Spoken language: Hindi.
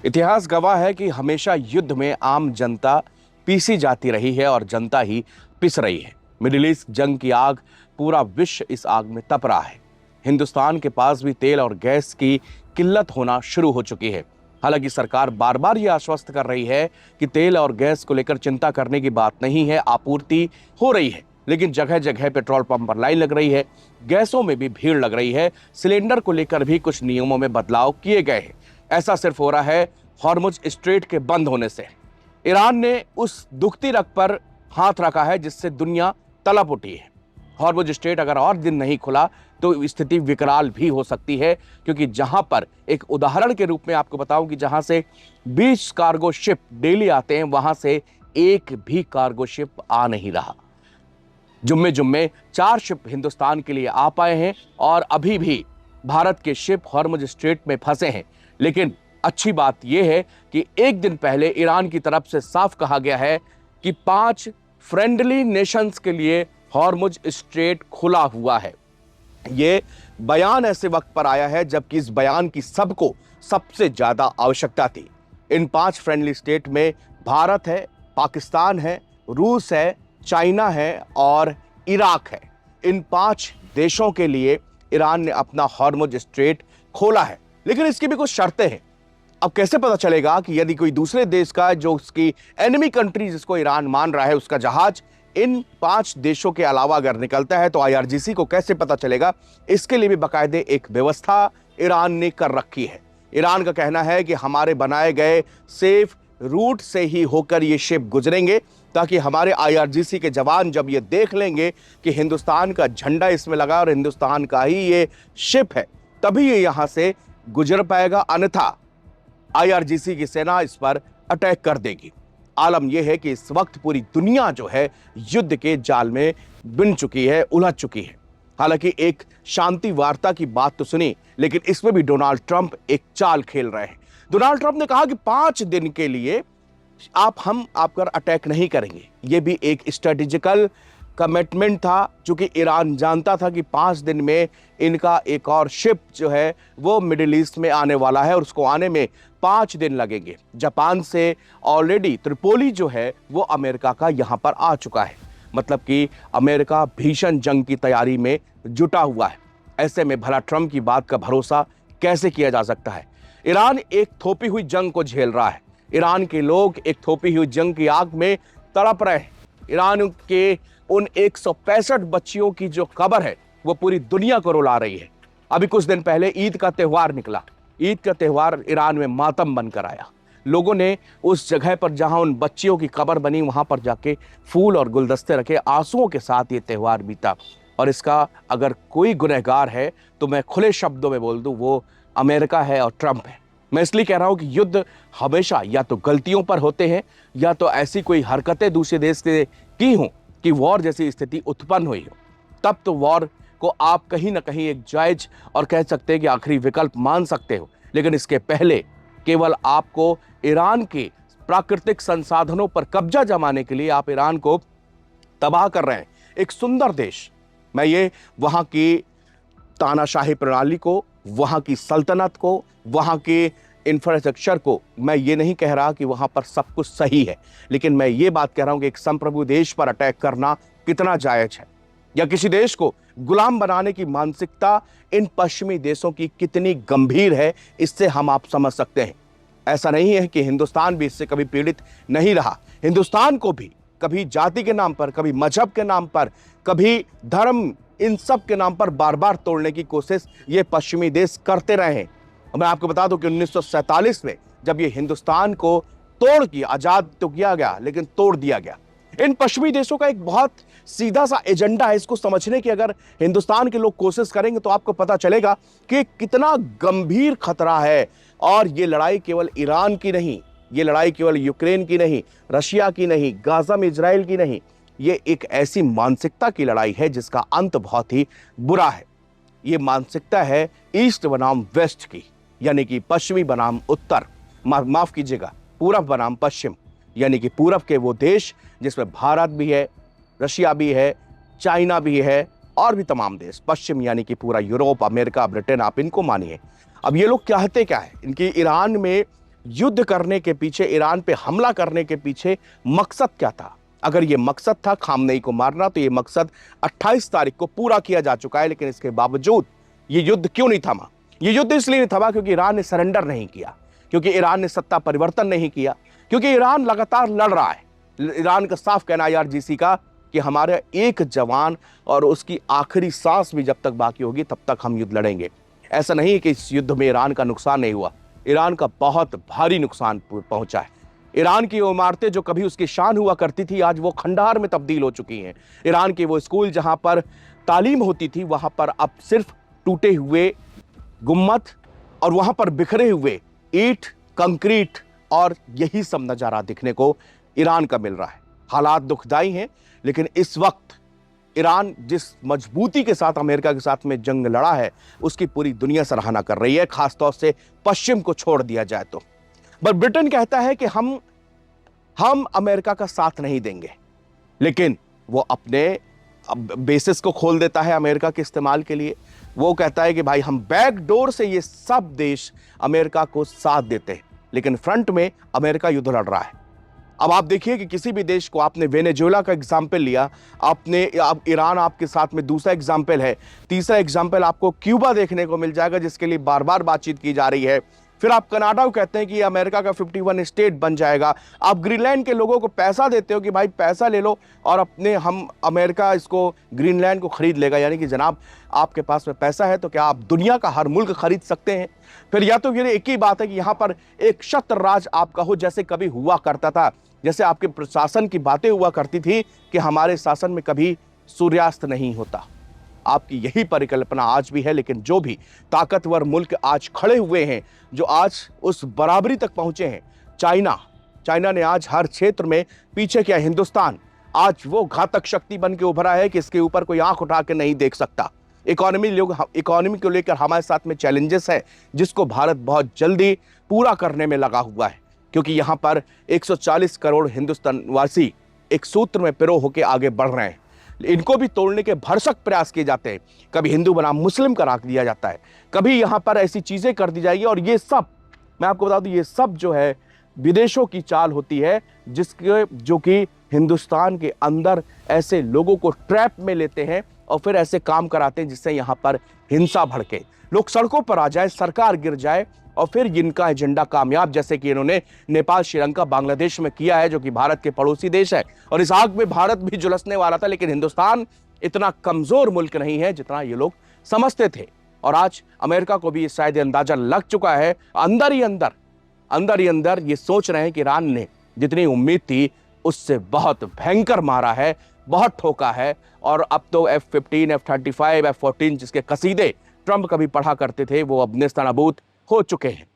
इतिहास गवाह है कि हमेशा युद्ध में आम जनता पीसी जाती रही है और जनता ही पिस रही है। मिडिल ईस्ट जंग की आग, पूरा विश्व इस आग में तप रहा है। हिंदुस्तान के पास भी तेल और गैस की किल्लत होना शुरू हो चुकी है। हालांकि सरकार बार बार यह आश्वस्त कर रही है कि तेल और गैस को लेकर चिंता करने की बात नहीं है, आपूर्ति हो रही है। लेकिन जगह जगह पेट्रोल पंप पर लाइन लग रही है, गैसों में भी भीड़ लग रही है, सिलेंडर को लेकर भी कुछ नियमों में बदलाव किए गए हैं। ऐसा सिर्फ हो रहा है हॉर्मुज स्ट्रेट के बंद होने से। ईरान ने उस दुखती रग पर हाथ रखा है जिससे दुनिया तड़प उठी है। हॉर्मुज स्ट्रेट अगर और दिन नहीं खुला तो स्थिति विकराल भी हो सकती है, क्योंकि जहां पर एक उदाहरण के रूप में आपको बताऊं कि जहां से 20 कार्गो शिप डेली आते हैं, वहां से एक भी कार्गो शिप आ नहीं रहा। जुम्मे जुम्मे 4 शिप हिंदुस्तान के लिए आ पाए हैं और अभी भी भारत के शिप हॉर्मुज स्ट्रेट में फंसे हैं। लेकिन अच्छी बात यह है कि एक दिन पहले ईरान की तरफ से साफ कहा गया है कि 5 फ्रेंडली नेशंस के लिए हॉर्मुज स्ट्रेट खुला हुआ है। यह बयान ऐसे वक्त पर आया है जबकि इस बयान की सबको सबसे ज्यादा आवश्यकता थी। इन 5 फ्रेंडली स्टेट में भारत है, पाकिस्तान है, रूस है, चाइना है और इराक है। इन 5 देशों के लिए ईरान ने अपना हॉर्मुज स्ट्रेट खोला है, लेकिन इसकी भी कुछ शर्तें हैं। अब कैसे पता चलेगा कि यदि कोई दूसरे देश का, जो उसकी एनिमी कंट्री जिसको ईरान मान रहा है, उसका जहाज इन 5 देशों के अलावा अगर निकलता है तो आईआरजीसी को कैसे पता चलेगा? इसके लिए भी बाकायदे एक व्यवस्था ईरान ने कर रखी है। ईरान का कहना है कि हमारे बनाए गए सेफ रूट से ही होकर ये शिप गुजरेंगे, ताकि हमारे आईआरजीसी के जवान जब ये देख लेंगे कि हिंदुस्तान का झंडा इसमें लगा और हिंदुस्तान का ही ये शिप है, तभी ये यहां से गुजर पाएगा, अन्यथा आईआरजीसी की सेना इस पर अटैक कर देगी। आलम यह है कि इस वक्त पूरी दुनिया जो है युद्ध के जाल में बिन चुकी है, उलझ चुकी है। हालांकि एक शांति वार्ता की बात तो सुनी, लेकिन इसमें भी डोनाल्ड ट्रंप एक चाल खेल रहे हैं। डोनाल्ड ट्रंप ने कहा कि 5 दिन के लिए हम आप पर अटैक नहीं करेंगे। यह भी एक स्ट्रेटेजिकल कमिटमेंट था, क्योंकि ईरान जानता था कि 5 दिन में इनका एक और शिप जो है वो मिडिल ईस्ट में आने वाला है और उसको आने में 5 दिन लगेंगे। जापान से ऑलरेडी त्रिपोली जो है वो अमेरिका का यहां पर आ चुका है, मतलब कि अमेरिका भीषण जंग की तैयारी में जुटा हुआ है। ऐसे में भला ट्रंप की बात का भरोसा कैसे किया जा सकता है? ईरान एक थोपी हुई जंग को झेल रहा है। ईरान के लोग एक थोपी हुई जंग की आग में तड़प रहे हैं। ईरान के उन 165 बच्चियों की जो खबर है वो पूरी दुनिया को रुला रही है। अभी कुछ दिन पहले ईद का त्यौहार निकला। ईद का त्यौहार ईरान में मातम बनकर आया। लोगों ने उस जगह पर जहां उन बच्चियों की कब्र बनी, वहां पर जाके फूल और गुलदस्ते रखे, आंसुओं के साथ ये त्यौहार बीता। और इसका अगर कोई गुनहगार है तो मैं खुले शब्दों में बोल दूं, वो अमेरिका है और ट्रंप है। मैं इसलिए कह रहा हूं कि युद्ध हमेशा या तो गलतियों पर होते हैं, या तो ऐसी कोई हरकतें दूसरे देश से की हों कि वॉर जैसी स्थिति उत्पन्न हुई हो, तब तो वॉर को आप कहीं ना कहीं एक जायज और कह सकते हैं कि आखिरी विकल्प मान सकते हो। लेकिन इसके पहले केवल आपको ईरान के प्राकृतिक संसाधनों पर कब्जा जमाने के लिए आप ईरान को तबाह कर रहे हैं। एक सुंदर देश, मैं ये वहां की तानाशाही प्रणाली को, वहां की सल्तनत को, वहां के इंफ्रास्ट्रक्चर को, मैं ये नहीं कह रहा कि वहां पर सब कुछ सही है, लेकिन मैं ये बात कह रहा हूं कि एक संप्रभु देश पर अटैक करना कितना जायज है, या किसी देश को गुलाम बनाने की मानसिकता इन पश्चिमी देशों की कितनी गंभीर है, इससे हम आप समझ सकते हैं। ऐसा नहीं है कि हिंदुस्तान भी इससे कभी पीड़ित नहीं रहा। हिंदुस्तान को भी कभी जाति के नाम पर, कभी मजहब के नाम पर, कभी धर्म, इन सब के नाम पर बार बार तोड़ने की कोशिश ये पश्चिमी देश करते रहे हैं। मैं आपको बता दूं कि 1947 में जब ये हिंदुस्तान को तोड़ किया, आजाद तो किया गया लेकिन तोड़ दिया गया। इन पश्चिमी देशों का एक बहुत सीधा सा एजेंडा है, इसको समझने की अगर हिंदुस्तान के लोग कोशिश करेंगे तो आपको पता चलेगा कि कितना गंभीर खतरा है। और ये लड़ाई केवल ईरान की नहीं, ये लड़ाई केवल यूक्रेन की नहीं, रशिया की नहीं, गाजा में इजराइल की नहीं, ये एक ऐसी मानसिकता की लड़ाई है जिसका अंत बहुत ही बुरा है। ये मानसिकता है ईस्ट बनाम वेस्ट की, यानी कि पश्चिमी बनाम उत्तर, माफ कीजिएगा, पूरब बनाम पश्चिम, यानी कि पूरब के वो देश जिसमें भारत भी है, रशिया भी है, चाइना भी है और भी तमाम देश, पश्चिम यानी कि पूरा यूरोप, अमेरिका, ब्रिटेन, आप इनको मानिए। अब ये लोग चाहते क्या है? इनकी ईरान में युद्ध करने के पीछे, ईरान पे हमला करने के पीछे मकसद क्या था? अगर ये मकसद था खामनेई को मारना, तो ये मकसद 28 तारीख को पूरा किया जा चुका है। लेकिन इसके बावजूद ये युद्ध क्यों नहीं थमा? ये युद्ध इसलिए नहीं थमा क्योंकि ईरान ने सरेंडर नहीं किया, क्योंकि ईरान ने सत्ता परिवर्तन नहीं किया, क्योंकि ईरान लगातार लड़ रहा है। ईरान का साफ कहना है IRGC का कि हमारे एक जवान और उसकी आखिरी सांस भी जब तक बाकी होगी तब तक हम युद्ध लड़ेंगे। ऐसा नहीं है कि इस युद्ध में ईरान का नुकसान नहीं हुआ, ईरान का बहुत भारी नुकसान पहुंचा है। ईरान की वो इमारतें जो कभी उसकी शान हुआ करती थी, आज वो खंडहर में तब्दील हो चुकी हैं। ईरान के वो स्कूल जहां पर तालीम होती थी, वहां पर अब सिर्फ टूटे हुए गुम्मद और वहां पर बिखरे हुए ईंट, कंक्रीट और यही सब नजारा दिखने को ईरान का मिल रहा है। हालात दुखदाई हैं, लेकिन इस वक्त ईरान जिस मजबूती के साथ अमेरिका के साथ में जंग लड़ा है, उसकी पूरी दुनिया सराहना कर रही है, खासतौर से पश्चिम को छोड़ दिया जाए तो। पर ब्रिटेन कहता है कि हम अमेरिका का साथ नहीं देंगे, लेकिन वो अपने बेसिस को खोल देता है अमेरिका के इस्तेमाल के लिए। वो कहता है कि भाई हम बैक डोर से ये सब देश अमेरिका को साथ देते हैं, लेकिन फ्रंट में अमेरिका युद्ध लड़ रहा है। अब आप देखिए कि किसी भी देश को, आपने वेनेजुएला का एग्जाम्पल लिया, आपने अब ईरान आपके साथ में दूसरा एग्जाम्पल है, तीसरा एग्जाम्पल आपको क्यूबा देखने को मिल जाएगा जिसके लिए बार बार बातचीत की जा रही है। फिर आप कनाडा को कहते हैं कि ये अमेरिका का 51 स्टेट बन जाएगा। आप ग्रीनलैंड के लोगों को पैसा देते हो कि भाई पैसा ले लो और अपने हम अमेरिका इसको ग्रीनलैंड को खरीद लेगा, यानी कि जनाब आपके पास में पैसा है तो क्या आप दुनिया का हर मुल्क खरीद सकते हैं? फिर या तो ये एक ही बात है कि यहाँ पर एक छत्र राज आपका हो, जैसे कभी हुआ करता था, जैसे आपके प्रशासन की बातें हुआ करती थी कि हमारे शासन में कभी सूर्यास्त नहीं होता। आपकी यही परिकल्पना आज भी है, लेकिन जो भी ताकतवर मुल्क आज खड़े हुए हैं, जो आज उस बराबरी तक पहुंचे हैं, चाइना ने आज हर क्षेत्र में पीछे किया। हिंदुस्तान आज वो घातक शक्ति बन के उभरा है कि इसके ऊपर कोई आंख उठा के नहीं देख सकता। इकोनॉमी को लेकर हमारे साथ में चैलेंजेस है, जिसको भारत बहुत जल्दी पूरा करने में लगा हुआ है, क्योंकि यहाँ पर 140 करोड़ हिंदुस्तानवासी एक सूत्र में पिरो होकर आगे बढ़ रहे हैं। इनको भी तोड़ने के भरसक प्रयास किए जाते हैं। कभी हिंदू बनाम मुस्लिम करा दिया जाता है, कभी यहाँ पर ऐसी चीजें कर दी जाएगी, और ये सब मैं आपको बता दूं, ये सब जो है विदेशों की चाल होती है, जो कि हिंदुस्तान के अंदर ऐसे लोगों को ट्रैप में लेते हैं और फिर ऐसे काम कराते हैं जिससे यहाँ पर हिंसा भड़के, लोग सड़कों पर आ जाए, सरकार गिर जाए, और फिर जिनका एजेंडा कामयाब, जैसे कि इन्होंने नेपाल, श्रीलंका, बांग्लादेश में किया है, जो कि भारत के पड़ोसी देश है। और इस आग में भारत भी झुलसने वाला था, लेकिन हिंदुस्तान इतना कमजोर मुल्क नहीं है जितना ये लोग समझते थे। और आज अमेरिका को भी शायद अंदाजा लग चुका है, अंदर ही अंदर ये सोच रहे हैं कि ईरान ने जितनी उम्मीद थी उससे बहुत भयंकर मारा है, बहुत ठोका है। और अब तो F-15, F-35, F-14 जिसके कसीदे ट्रंप कभी पढ़ा करते थे, वो अब नेस्तनाबूद हो चुके हैं।